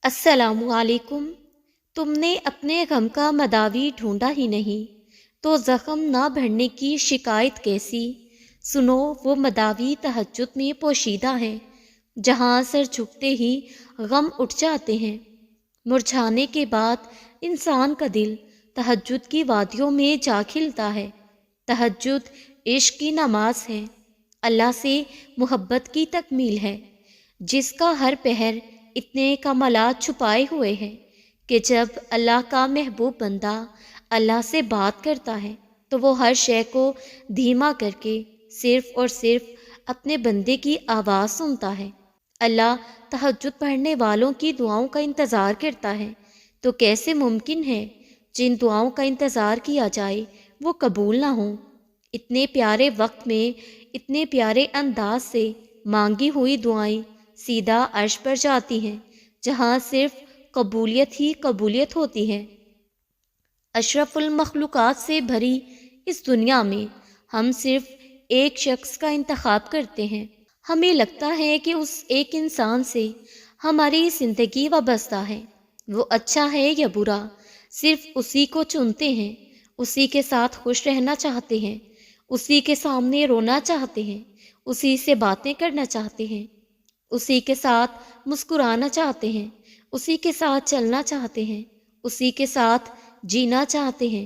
السلام علیکم۔ تم نے اپنے غم کا مداوی ڈھونڈا ہی نہیں تو زخم نہ بھرنے کی شکایت کیسی؟ سنو، وہ مداوی تہجد میں پوشیدہ ہے، جہاں سر جھکتے ہی غم اٹھ جاتے ہیں۔ مرجھانے کے بعد انسان کا دل تہجد کی وادیوں میں جا کھلتا ہے۔ تہجد عشق کی نماز ہے، اللہ سے محبت کی تکمیل ہے، جس کا ہر پہر اتنے کمالات چھپائے ہوئے ہیں کہ جب اللہ کا محبوب بندہ اللہ سے بات کرتا ہے تو وہ ہر شے کو دھیما کر کے صرف اور صرف اپنے بندے کی آواز سنتا ہے۔ اللہ تہجد پڑھنے والوں کی دعاؤں کا انتظار کرتا ہے، تو کیسے ممکن ہے جن دعاؤں کا انتظار کیا جائے وہ قبول نہ ہوں؟ اتنے پیارے وقت میں اتنے پیارے انداز سے مانگی ہوئی دعائیں سیدھا عرش پر جاتی ہیں، جہاں صرف قبولیت ہی قبولیت ہوتی ہے۔ اشرف المخلوقات سے بھری اس دنیا میں ہم صرف ایک شخص کا انتخاب کرتے ہیں۔ ہمیں لگتا ہے کہ اس ایک انسان سے ہماری زندگی وابستہ ہے، وہ اچھا ہے یا برا، صرف اسی کو چنتے ہیں، اسی کے ساتھ خوش رہنا چاہتے ہیں، اسی کے سامنے رونا چاہتے ہیں، اسی سے باتیں کرنا چاہتے ہیں، اسی کے ساتھ مسکرانا چاہتے ہیں، اسی کے ساتھ چلنا چاہتے ہیں، اسی کے ساتھ جینا چاہتے ہیں،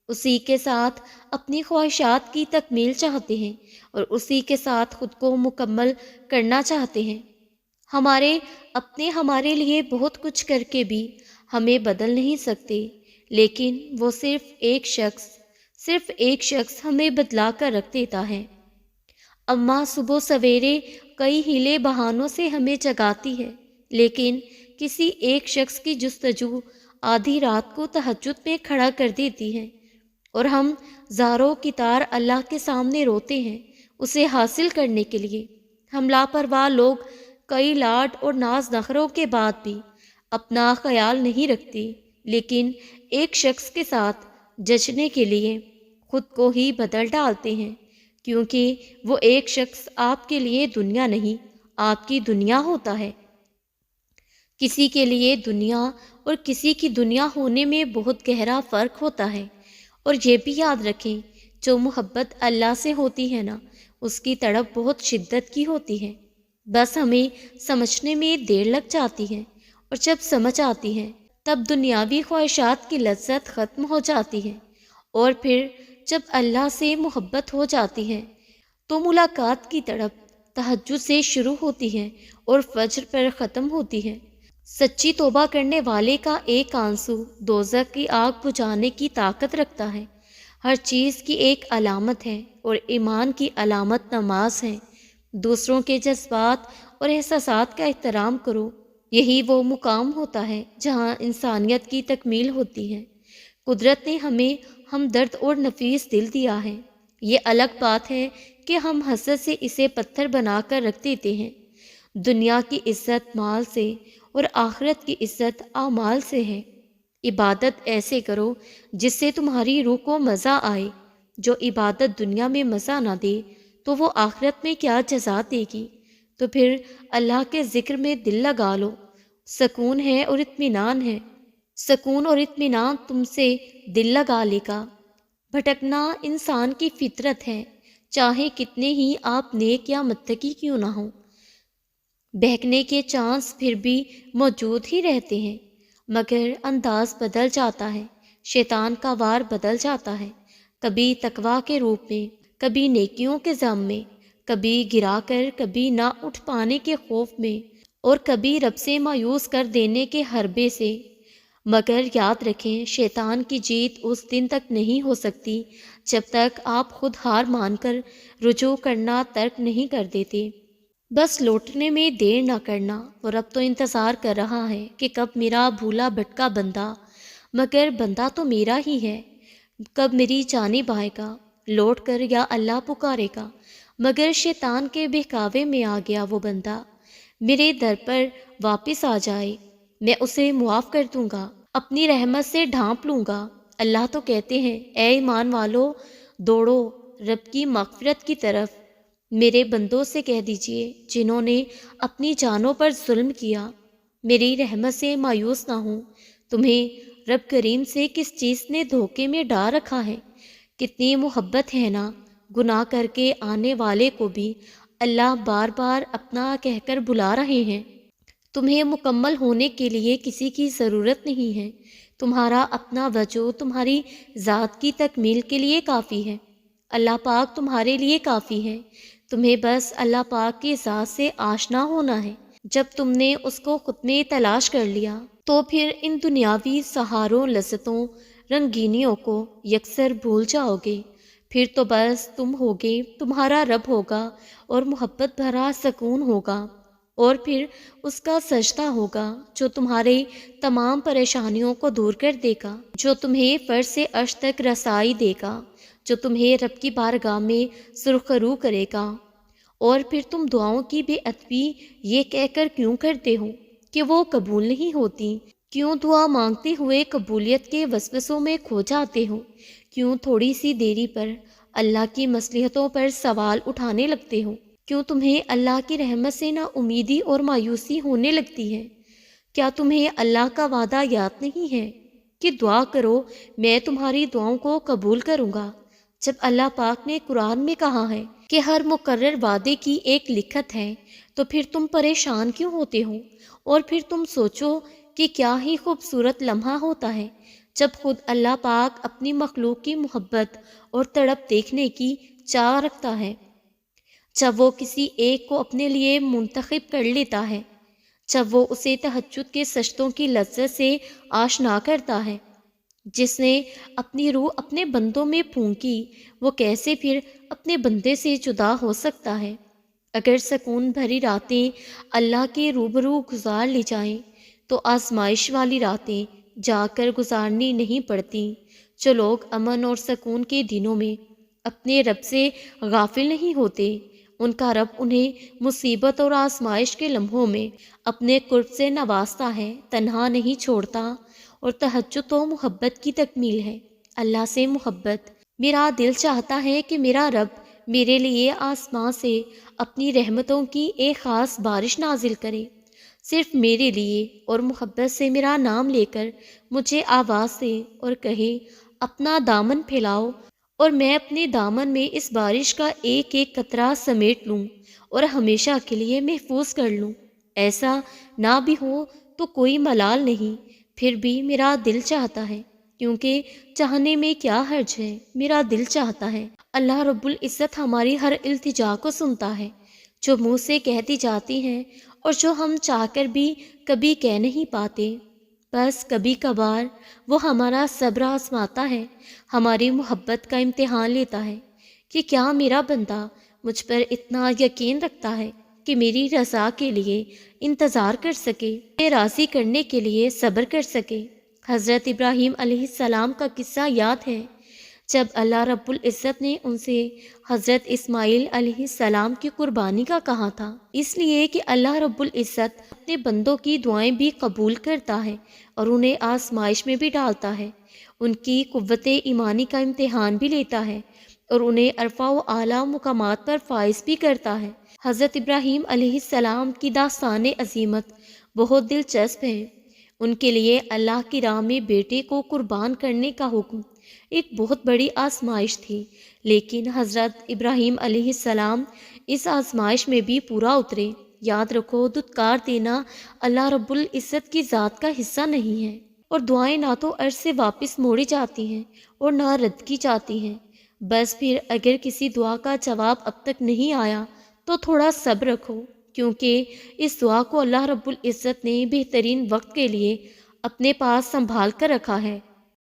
اسی کے ساتھ اپنی خواہشات کی تکمیل چاہتے ہیں اور اسی کے ساتھ خود کو مکمل کرنا چاہتے ہیں۔ ہمارے اپنے ہمارے لیے بہت کچھ کر کے بھی ہمیں بدل نہیں سکتے، لیکن وہ صرف ایک شخص ہمیں بدلا کر رکھ دیتا ہے۔ اماں صبح سویرے کئی ہیلے بہانوں سے ہمیں جگاتی ہے، لیکن کسی ایک شخص کی جستجو آدھی رات کو تہجد میں کھڑا کر دیتی ہے، اور ہم زاروں کی تار اللہ کے سامنے روتے ہیں اسے حاصل کرنے کے لیے۔ ہم لاپرواہ لوگ کئی لاڈ اور ناز نخروں کے بعد بھی اپنا خیال نہیں رکھتے، لیکن ایک شخص کے ساتھ جچنے کے لیے خود کو ہی بدل ڈالتے ہیں، کیونکہ وہ ایک شخص آپ کے لیے دنیا نہیں، آپ کی دنیا ہوتا ہے۔ کسی کے لیے دنیا اور کسی کی دنیا ہونے میں بہت گہرا فرق ہوتا ہے، اور یہ بھی یاد رکھیں، جو محبت اللہ سے ہوتی ہے نا، اس کی تڑپ بہت شدت کی ہوتی ہے، بس ہمیں سمجھنے میں دیر لگ جاتی ہے، اور جب سمجھ آتی ہے تب دنیاوی خواہشات کی لذت ختم ہو جاتی ہے، اور پھر جب اللہ سے محبت ہو جاتی ہے تو ملاقات کی تڑپ تہجد سے شروع ہوتی ہے اور فجر پر ختم ہوتی ہے۔ سچی توبہ کرنے والے کا ایک آنسو دوزخ کی آگ بجھانے کی طاقت رکھتا ہے۔ ہر چیز کی ایک علامت ہے، اور ایمان کی علامت نماز ہے۔ دوسروں کے جذبات اور احساسات کا احترام کرو، یہی وہ مقام ہوتا ہے جہاں انسانیت کی تکمیل ہوتی ہے۔ قدرت نے ہمیں ہمدرد اور نفیس دل دیا ہے، یہ الگ بات ہے کہ ہم حسد سے اسے پتھر بنا کر رکھ دیتے ہیں۔ دنیا کی عزت مال سے اور آخرت کی عزت اعمال سے ہے۔ عبادت ایسے کرو جس سے تمہاری روح کو مزہ آئے۔ جو عبادت دنیا میں مزہ نہ دے تو وہ آخرت میں کیا جزا دے گی؟ تو پھر اللہ کے ذکر میں دل لگا لو، سکون ہے اور اطمینان ہے۔ سکون اور اطمینان تم سے دل لگا لے گا۔ بھٹکنا انسان کی فطرت ہے، چاہے کتنے ہی آپ نیک یا متقی کیوں نہ ہوں۔ بہکنے کے چانس پھر بھی موجود ہی رہتے ہیں، مگر انداز بدل جاتا ہے، شیطان کا وار بدل جاتا ہے، کبھی تقویٰ کے روپ میں، کبھی نیکیوں کے ذم میں، کبھی گرا کر، کبھی نہ اٹھ پانے کے خوف میں، اور کبھی رب سے مایوس کر دینے کے حربے سے۔ مگر یاد رکھیں، شیطان کی جیت اس دن تک نہیں ہو سکتی جب تک آپ خود ہار مان کر رجوع کرنا ترک نہیں کر دیتے۔ بس لوٹنے میں دیر نہ کرنا، اور اب تو انتظار کر رہا ہے کہ کب میرا بھولا بھٹکا بندہ، مگر بندہ تو میرا ہی ہے، کب میری جانب آئے گا، لوٹ کر یا اللہ پکارے گا۔ مگر شیطان کے بہکاوے میں آ گیا وہ بندہ، میرے در پر واپس آ جائے، میں اسے معاف کر دوں گا، اپنی رحمت سے ڈھانپ لوں گا۔ اللہ تو کہتے ہیں، اے ایمان والو، دوڑو رب کی مغفرت کی طرف۔ میرے بندوں سے کہہ دیجئے جنہوں نے اپنی جانوں پر ظلم کیا، میری رحمت سے مایوس نہ ہو۔ تمہیں رب کریم سے کس چیز نے دھوکے میں ڈال رکھا ہے؟ کتنی محبت ہے نا، گناہ کر کے آنے والے کو بھی اللہ بار بار اپنا کہہ کر بلا رہے ہیں۔ تمہیں مکمل ہونے کے لیے کسی کی ضرورت نہیں ہے۔ تمہارا اپنا وجود تمہاری ذات کی تکمیل کے لیے کافی ہے۔ اللہ پاک تمہارے لیے کافی ہے۔ تمہیں بس اللہ پاک کی ذات سے آشنا ہونا ہے۔ جب تم نے اس کو خود میں تلاش کر لیا تو پھر ان دنیاوی سہاروں، لذتوں، رنگینیوں کو یکسر بھول جاؤ گے۔ پھر تو بس تم ہوگے، تمہارا رب ہوگا اور محبت بھرا سکون ہوگا، اور پھر اس کا سجدہ ہوگا جو تمہارے تمام پریشانیوں کو دور کر دے گا، جو تمہیں فرش سے عرش تک رسائی دے گا، جو تمہیں رب کی بارگاہ میں سرخرو کرے گا۔ اور پھر تم دعاؤں کی بے ادبی یہ کہہ کر کیوں کرتے ہو کہ وہ قبول نہیں ہوتی؟ کیوں دعا مانگتے ہوئے قبولیت کے وسوسوں میں کھو جاتے ہو؟ کیوں تھوڑی سی دیری پر اللہ کی مصلحتوں پر سوال اٹھانے لگتے ہو؟ کیوں تمہیں اللہ کی رحمت سے نا امیدی اور مایوسی ہونے لگتی ہے؟ کیا تمہیں اللہ کا وعدہ یاد نہیں ہے کہ دعا کرو میں تمہاری دعاؤں کو قبول کروں گا؟ جب اللہ پاک نے قرآن میں کہا ہے کہ ہر مقرر وعدے کی ایک لکھت ہے، تو پھر تم پریشان کیوں ہوتے ہو؟ اور پھر تم سوچو کہ کیا ہی خوبصورت لمحہ ہوتا ہے جب خود اللہ پاک اپنی مخلوق کی محبت اور تڑپ دیکھنے کی چاہ رکھتا ہے، جب وہ کسی ایک کو اپنے لیے منتخب کر لیتا ہے، جب وہ اسے تہجد کے سجدوں کی لذت سے آشنا کرتا ہے۔ جس نے اپنی روح اپنے بندوں میں پھونکی، وہ کیسے پھر اپنے بندے سے جدا ہو سکتا ہے؟ اگر سکون بھری راتیں اللہ کے روبرو گزار لی جائیں تو آزمائش والی راتیں جا کر گزارنی نہیں پڑتی۔ جو لوگ امن اور سکون کے دنوں میں اپنے رب سے غافل نہیں ہوتے، ان کا رب انہیں مصیبت اور آزمائش کے لمحوں میں اپنے قرب سے نوازتا ہے، تنہا نہیں چھوڑتا۔ اور تہجد تو محبت کی تکمیل ہے، اللہ سے محبت۔ میرا دل چاہتا ہے کہ میرا رب میرے لیے آسمان سے اپنی رحمتوں کی ایک خاص بارش نازل کرے، صرف میرے لیے، اور محبت سے میرا نام لے کر مجھے آواز دے اور کہے اپنا دامن پھیلاؤ، اور میں اپنے دامن میں اس بارش کا ایک ایک قطرہ سمیٹ لوں اور ہمیشہ کے لیے محفوظ کر لوں۔ ایسا نہ بھی ہو تو کوئی ملال نہیں، پھر بھی میرا دل چاہتا ہے، کیونکہ چاہنے میں کیا حرج ہے، میرا دل چاہتا ہے۔ اللہ رب العزت ہماری ہر التجا کو سنتا ہے، جو منہ سے کہتی جاتی ہیں اور جو ہم چاہ کر بھی کبھی کہہ نہیں پاتے۔ بس کبھی کبھار وہ ہمارا صبر آزماتا ہے، ہماری محبت کا امتحان لیتا ہے کہ کیا میرا بندہ مجھ پر اتنا یقین رکھتا ہے کہ میری رضا کے لیے انتظار کر سکے، مجھے راضی کرنے کے لیے صبر کر سکے۔ حضرت ابراہیم علیہ السلام کا قصہ یاد ہے، جب اللہ رب العزت نے ان سے حضرت اسماعیل علیہ السلام کی قربانی کا کہا تھا، اس لیے کہ اللہ رب العزت اپنے بندوں کی دعائیں بھی قبول کرتا ہے اور انہیں آزمائش میں بھی ڈالتا ہے، ان کی قوت ایمانی کا امتحان بھی لیتا ہے اور انہیں عرفہ و اعلیٰ مقامات پر فائز بھی کرتا ہے۔ حضرت ابراہیم علیہ السلام کی داستان عظیمت بہت دلچسپ ہے۔ ان کے لیے اللہ کی راہ میں بیٹے کو قربان کرنے کا حکم ایک بہت بڑی آزمائش تھی، لیکن حضرت ابراہیم علیہ السلام اس آزمائش میں بھی پورا اترے۔ یاد رکھو، دھتکار دینا اللہ رب العزت کی ذات کا حصہ نہیں ہے، اور دعائیں نہ تو عرش سے واپس موڑی جاتی ہیں اور نہ رد کی جاتی ہیں۔ بس پھر اگر کسی دعا کا جواب اب تک نہیں آیا تو تھوڑا صبر رکھو، کیونکہ اس دعا کو اللہ رب العزت نے بہترین وقت کے لیے اپنے پاس سنبھال کر رکھا ہے۔